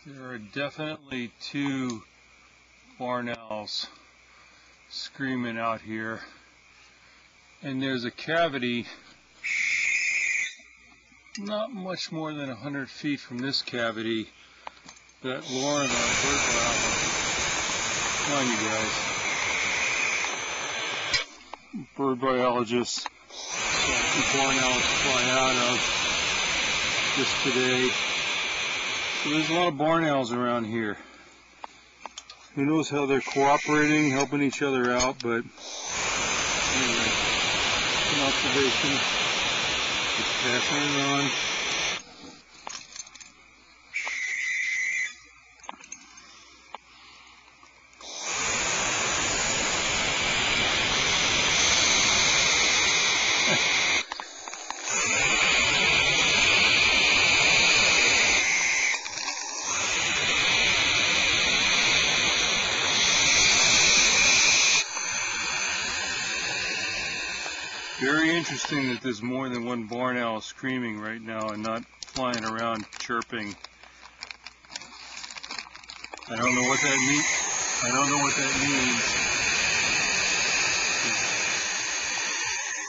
There are definitely two barn owls screaming out here, and there's a cavity not much more than 100 feet from this cavity that Lauren, our bird biologist, saw two barn owls fly out of just today. So there's a lot of barn owls around here. Who knows how they're cooperating, helping each other out, but anyway, an observation. Just passing it on. Very interesting that there's more than one barn owl screaming right now and not flying around chirping. I don't know what that means. I don't know what that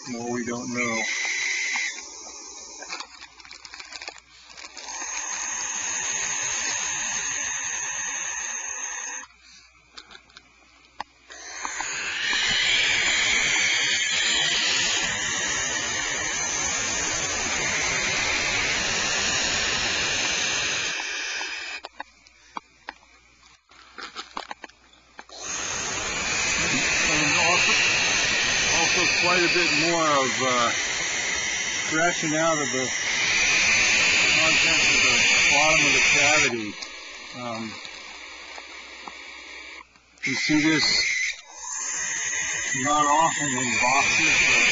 means. More we don't know. Quite a bit more of scratching out of the contents of the bottom of the cavity. You see this not often in boxes, but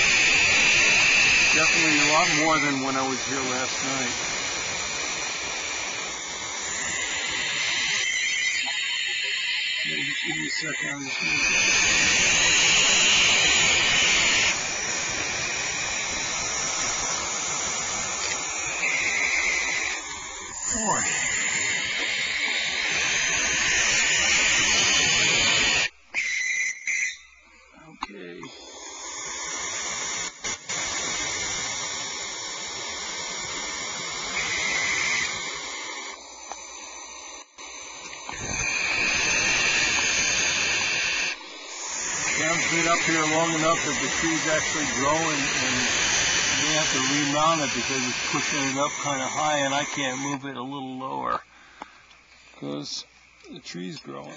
definitely a lot more than when I was here last night. Just give me a second. I'm just going Boy. Okay. Cam's been up here long enough that the tree's actually growing, and we have to remount it because it's pushing it up kind of high, and I can't move it a little lower because the tree's growing.